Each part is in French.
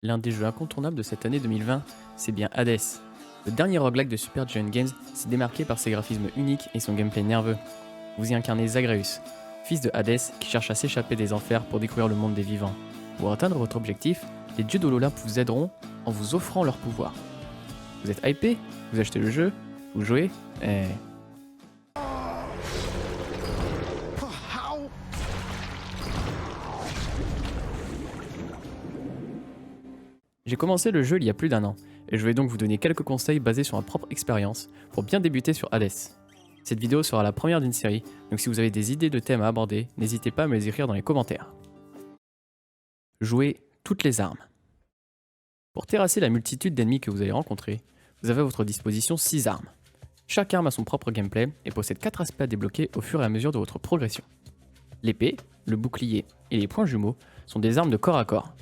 L'un des jeux incontournables de cette année 2020, c'est bien Hades. Le dernier roguelike de Super Giant Games s'est démarqué par ses graphismes uniques et son gameplay nerveux. Vous y incarnez Zagreus, fils de Hadès qui cherche à s'échapper des enfers pour découvrir le monde des vivants. Pour atteindre votre objectif, les dieux de l'Olympe vous aideront en vous offrant leur pouvoir. Vous êtes hypé? Vous achetez le jeu? Vous jouez? J'ai commencé le jeu il y a plus d'1 an, et je vais donc vous donner quelques conseils basés sur ma propre expérience pour bien débuter sur Hades. Cette vidéo sera la première d'une série, donc si vous avez des idées de thèmes à aborder, n'hésitez pas à me les écrire dans les commentaires. Jouez toutes les armes. Pour terrasser la multitude d'ennemis que vous allez rencontrer, vous avez à votre disposition 6 armes. Chaque arme a son propre gameplay et possède 4 aspects à débloquer au fur et à mesure de votre progression. L'épée, le bouclier et les poings jumeaux sont des armes de corps à corps.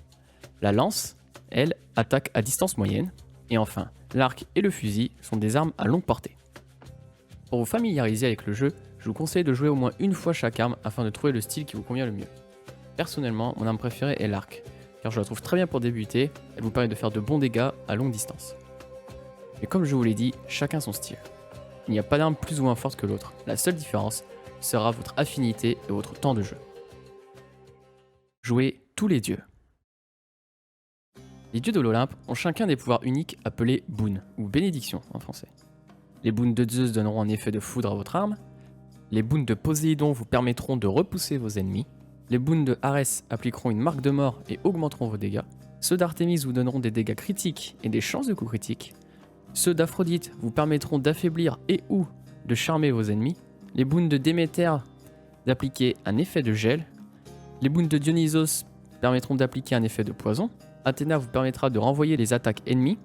La lance, elle, attaque à distance moyenne. Et enfin, l'arc et le fusil sont des armes à longue portée. Pour vous familiariser avec le jeu, je vous conseille de jouer au moins une fois chaque arme afin de trouver le style qui vous convient le mieux. Personnellement, mon arme préférée est l'arc, car je la trouve très bien pour débuter, elle vous permet de faire de bons dégâts à longue distance. Mais comme je vous l'ai dit, chacun son style. Il n'y a pas d'arme plus ou moins forte que l'autre, la seule différence sera votre affinité et votre temps de jeu. Jouez tous les dieux. Les dieux de l'Olympe ont chacun des pouvoirs uniques appelés boons, ou bénédictions en français. Les boons de Zeus donneront un effet de foudre à votre arme, les boons de Poséidon vous permettront de repousser vos ennemis, les boons de Arès appliqueront une marque de mort et augmenteront vos dégâts, ceux d'Artémis vous donneront des dégâts critiques et des chances de coups critiques, ceux d'Aphrodite vous permettront d'affaiblir et ou de charmer vos ennemis, les boons de Déméter d'appliquer un effet de gel, les boons de Dionysos permettront d'appliquer un effet de poison, Athéna vous permettra de renvoyer les attaques ennemies,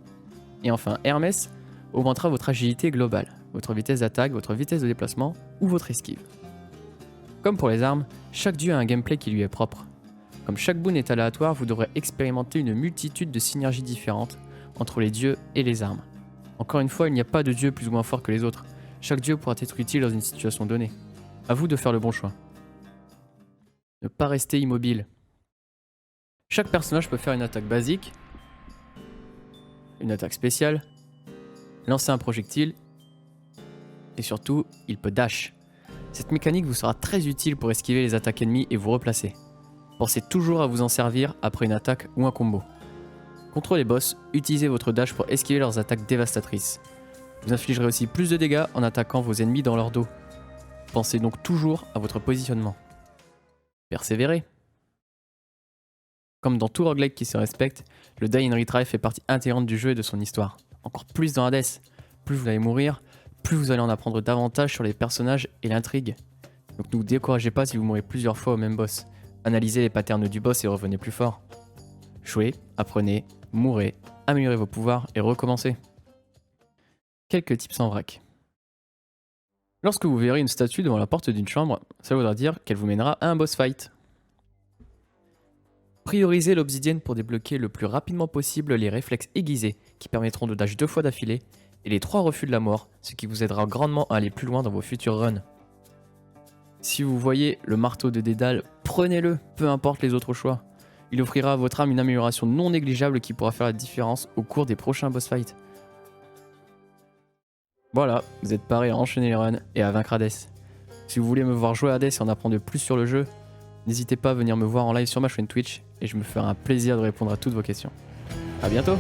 et enfin Hermès augmentera votre agilité globale, votre vitesse d'attaque, votre vitesse de déplacement ou votre esquive. Comme pour les armes, chaque dieu a un gameplay qui lui est propre. Comme chaque boon est aléatoire, vous devrez expérimenter une multitude de synergies différentes entre les dieux et les armes. Encore une fois, il n'y a pas de dieu plus ou moins fort que les autres, chaque dieu pourra être utile dans une situation donnée. À vous de faire le bon choix. Ne pas rester immobile. Chaque personnage peut faire une attaque basique, une attaque spéciale, lancer un projectile, et surtout, il peut dash. Cette mécanique vous sera très utile pour esquiver les attaques ennemies et vous replacer. Pensez toujours à vous en servir après une attaque ou un combo. Contre les boss, utilisez votre dash pour esquiver leurs attaques dévastatrices. Vous infligerez aussi plus de dégâts en attaquant vos ennemis dans leur dos. Pensez donc toujours à votre positionnement. Persévérez. Comme dans tout roguelike qui se respecte, le Die and Retry fait partie intégrante du jeu et de son histoire. Encore plus dans Hades. Plus vous allez mourir, plus vous allez en apprendre davantage sur les personnages et l'intrigue. Donc ne vous découragez pas si vous mourrez plusieurs fois au même boss. Analysez les patterns du boss et revenez plus fort. Jouez, apprenez, mourrez, améliorez vos pouvoirs et recommencez. Quelques tips en vrac. Lorsque vous verrez une statue devant la porte d'une chambre, ça voudra dire qu'elle vous mènera à un boss fight. Priorisez l'obsidienne pour débloquer le plus rapidement possible les réflexes aiguisés qui permettront de dash 2 fois d'affilée et les 3 refus de la mort, ce qui vous aidera grandement à aller plus loin dans vos futurs runs. Si vous voyez le marteau de Dédale, prenez-le, peu importe les autres choix. Il offrira à votre âme une amélioration non négligeable qui pourra faire la différence au cours des prochains boss fights. Voilà, vous êtes parés à enchaîner les runs et à vaincre Hades. Si vous voulez me voir jouer à Hades et en apprendre plus sur le jeu, n'hésitez pas à venir me voir en live sur ma chaîne Twitch et je me ferai un plaisir de répondre à toutes vos questions. A bientôt!